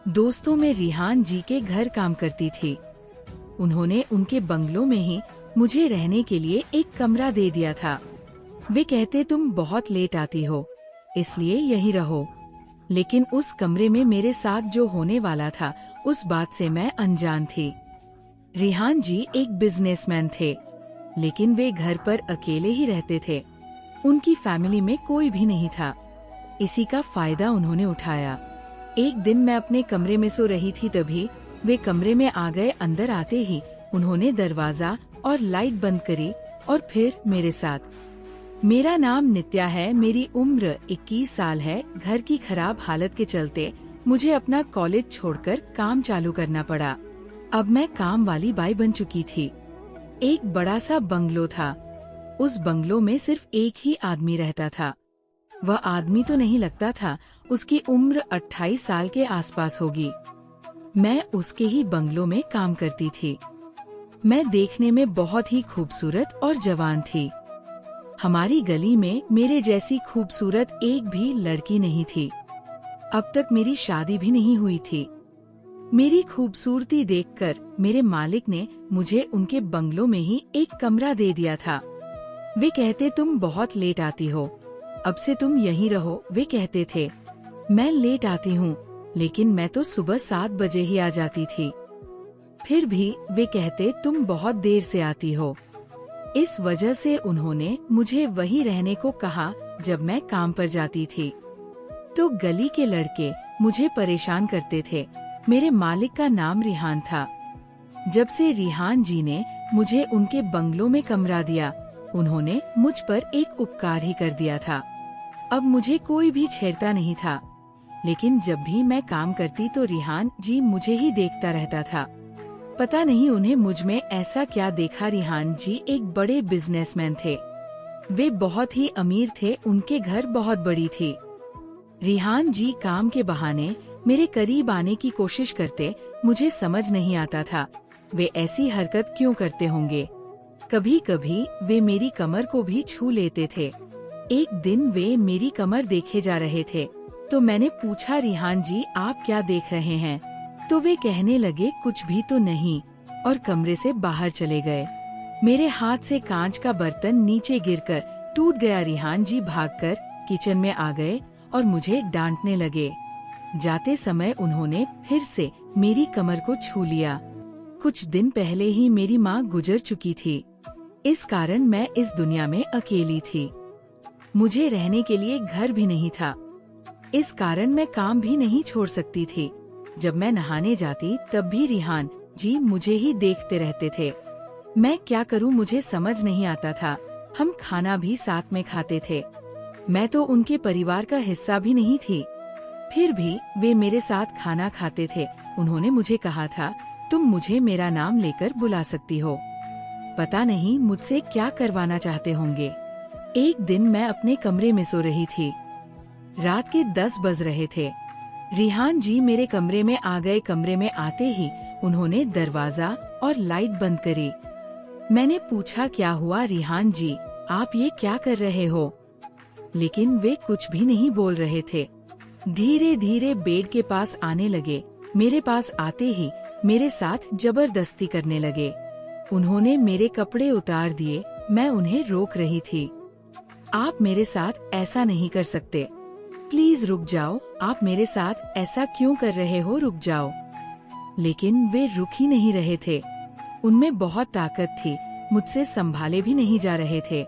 दोस्तों में रिहान जी के घर काम करती थी। उन्होंने उनके बंगलों में ही मुझे रहने के लिए एक कमरा दे दिया था। वे कहते तुम बहुत लेट आती हो, इसलिए यहीं रहो। लेकिन उस कमरे में मेरे साथ जो होने वाला था उस बात से मैं अनजान थी। रिहान जी एक बिजनेसमैन थे, लेकिन वे घर पर अकेले ही रहते थे। उनकी फैमिली में कोई भी नहीं था। इसी का फायदा उन्होंने उठाया। एक दिन मैं अपने कमरे में सो रही थी, तभी वे कमरे में आ गए। अंदर आते ही उन्होंने दरवाजा और लाइट बंद करी और फिर मेरे साथ। मेरा नाम नित्या है, मेरी उम्र 21 साल है। घर की खराब हालत के चलते मुझे अपना कॉलेज छोड़कर काम चालू करना पड़ा। अब मैं काम वाली बाई बन चुकी थी। एक बड़ा सा बंगलो था। उस बंगलो में सिर्फ एक ही आदमी रहता था। वह आदमी तो नहीं लगता था, उसकी उम्र 28 साल के आसपास होगी। मैं उसके ही बंगलो में काम करती थी। मैं देखने में बहुत ही खूबसूरत और जवान थी। हमारी गली में मेरे जैसी खूबसूरत एक भी लड़की नहीं थी। अब तक मेरी शादी भी नहीं हुई थी। मेरी खूबसूरती देखकर मेरे मालिक ने मुझे उनके बंगलों में ही एक कमरा दे दिया था। वे कहते तुम बहुत लेट आती हो, अब से तुम यहीं रहो। वे कहते थे मैं लेट आती हूँ, लेकिन मैं तो सुबह 7 बजे ही आ जाती थी। फिर भी वे कहते तुम बहुत देर से आती हो। इस वजह से उन्होंने मुझे वहीं रहने को कहा जब मैं काम पर जाती थी। तो गली के लड़के मुझे परेशान करते थे। मेरे मालिक का नाम रिहान था। जब से रिहान जी ने मुझे उनके बंगलों में कमरा दिया, उन्होंने मुझ पर एक उपकार ही कर दिया था। अब मुझे कोई भी छेड़ता नहीं था, लेकिन जब भी मैं काम करती तो रिहान जी मुझे ही देखता रहता था। पता नहीं उन्हें मुझ में ऐसा क्या देखा। रिहान जी एक बड़े बिजनेसमैन थे। वे बहुत ही अमीर थे, उनके घर बहुत बड़ी थी। रिहान जी काम के बहाने मेरे करीब आने की कोशिश करते। मुझे समझ नहीं आता था वे ऐसी हरकत क्यों करते होंगे। कभी कभी वे मेरी कमर को भी छू लेते थे। एक दिन वे मेरी कमर देखे जा रहे थे, तो मैंने पूछा रिहान जी आप क्या देख रहे हैं? तो वे कहने लगे कुछ भी तो नहीं, और कमरे से बाहर चले गए। मेरे हाथ से कांच का बर्तन नीचे गिरकर टूट गया। रिहान जी भागकर किचन में आ गए और मुझे डांटने लगे। जाते समय उन्होंने फिर से मेरी कमर को छू लिया। कुछ दिन पहले ही मेरी माँ गुजर चुकी थी। इस कारण मैं इस दुनिया में अकेली थी। मुझे रहने के लिए घर भी नहीं था। इस कारण मैं काम भी नहीं छोड़ सकती थी। जब मैं नहाने जाती तब भी रिहान जी मुझे ही देखते रहते थे। मैं क्या करूं मुझे समझ नहीं आता था। हम खाना भी साथ में खाते थे। मैं तो उनके परिवार का हिस्सा भी नहीं थी, फिर भी वे मेरे साथ खाना खाते थे। उन्होंने मुझे कहा था तुम मुझे मेरा नाम लेकर बुला सकती हो। पता नहीं मुझसे क्या करवाना चाहते होंगे। एक दिन मैं अपने कमरे में सो रही थी। रात के 10 बज रहे थे। रिहान जी मेरे कमरे में आ गए। कमरे में आते ही उन्होंने दरवाजा और लाइट बंद करी। मैंने पूछा क्या हुआ रिहान जी, आप ये क्या कर रहे हो? लेकिन वे कुछ भी नहीं बोल रहे थे। धीरे धीरे बेड के पास आने लगे। मेरे पास आते ही मेरे साथ जबरदस्ती करने लगे। उन्होंने मेरे कपड़े उतार दिए। मैं उन्हें रोक रही थी। आप मेरे साथ ऐसा नहीं कर सकते, प्लीज रुक जाओ। आप मेरे साथ ऐसा क्यों कर रहे हो, रुक जाओ। लेकिन वे रुक ही नहीं रहे थे। उनमें बहुत ताकत थी, मुझसे संभाले भी नहीं जा रहे थे।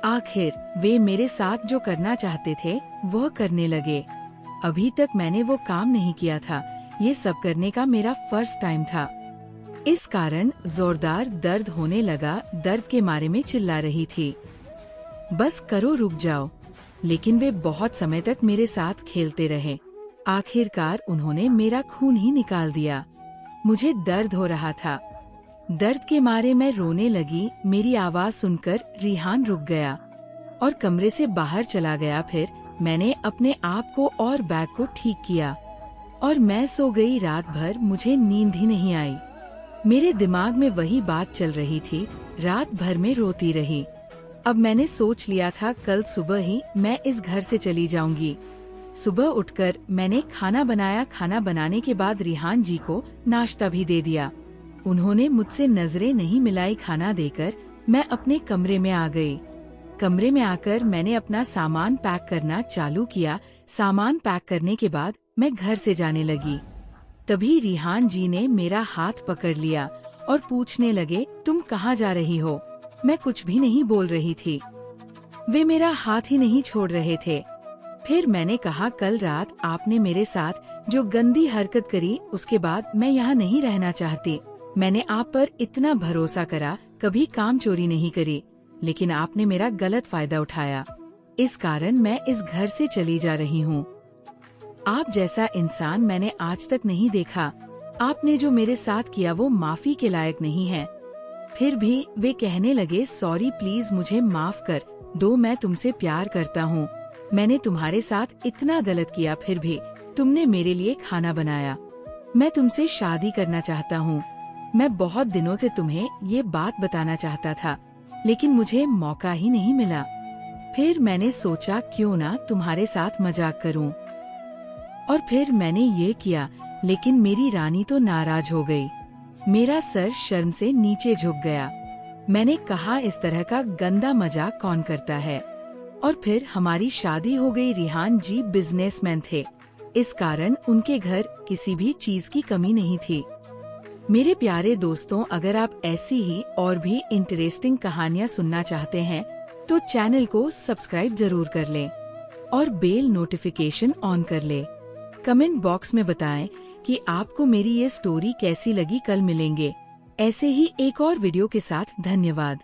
आखिर वे मेरे साथ जो करना चाहते थे वह करने लगे। अभी तक मैंने वो काम नहीं किया था। ये सब करने का मेरा फर्स्ट टाइम था। इस कारण जोरदार दर्द होने लगा। दर्द के मारे में चिल्ला रही थी, बस करो, रुक जाओ। लेकिन वे बहुत समय तक मेरे साथ खेलते रहे। आखिरकार उन्होंने मेरा खून ही निकाल दिया। मुझे दर्द हो रहा था। दर्द के मारे मैं रोने लगी। मेरी आवाज सुनकर रिहान रुक गया और कमरे से बाहर चला गया। फिर मैंने अपने आप को और बैग को ठीक किया और मैं सो गई। रात भर मुझे नींद ही नहीं आई। मेरे दिमाग में वही बात चल रही थी। रात भर में रोती रही। अब मैंने सोच लिया था कल सुबह ही मैं इस घर से चली जाऊंगी। सुबह उठकर मैंने खाना बनाया। खाना बनाने के बाद रिहान जी को नाश्ता भी दे दिया। उन्होंने मुझसे नजरें नहीं मिलाई। खाना देकर मैं अपने कमरे में आ गई। कमरे में आकर मैंने अपना सामान पैक करना चालू किया। सामान पैक करने के बाद मैं घर से जाने लगी। तभी रिहान जी ने मेरा हाथ पकड़ लिया और पूछने लगे, तुम कहाँ जा रही हो? मैं कुछ भी नहीं बोल रही थी। वे मेरा हाथ ही नहीं छोड़ रहे थे। फिर मैंने कहा, कल रात आपने मेरे साथ जो गंदी हरकत करी, उसके बाद मैं यहाँ नहीं रहना चाहती। मैंने आप पर इतना भरोसा करा, कभी काम चोरी नहीं करी, लेकिन आपने मेरा गलत फायदा उठाया। इस कारण मैं इस घर से चली जा रही हूँ। आप जैसा इंसान मैंने आज तक नहीं देखा। आपने जो मेरे साथ किया वो माफी के लायक नहीं है। फिर भी वे कहने लगे, सॉरी, प्लीज मुझे माफ कर दो, मैं तुमसे प्यार करता हूँ। मैंने तुम्हारे साथ इतना गलत किया, फिर भी तुमने मेरे लिए खाना बनाया। मैं तुमसे शादी करना चाहता हूँ। मैं बहुत दिनों से तुम्हें ये बात बताना चाहता था, लेकिन मुझे मौका ही नहीं मिला। फिर मैंने सोचा क्यों ना तुम्हारे साथ मजाक करूं, और फिर मैंने ये किया। लेकिन मेरी रानी तो नाराज हो गई। मेरा सर शर्म से नीचे झुक गया। मैंने कहा, इस तरह का गंदा मजाक कौन करता है? और फिर हमारी शादी हो गई। रिहान जी बिजनेसमैन थे, इस कारण उनके घर किसी भी चीज की कमी नहीं थी। मेरे प्यारे दोस्तों, अगर आप ऐसी ही और भी इंटरेस्टिंग कहानियाँ सुनना चाहते हैं तो चैनल को सब्सक्राइब जरूर कर लें और बेल नोटिफिकेशन ऑन कर लें। कमेंट बॉक्स में बताएं कि आपको मेरी ये स्टोरी कैसी लगी। कल मिलेंगे ऐसे ही एक और वीडियो के साथ। धन्यवाद।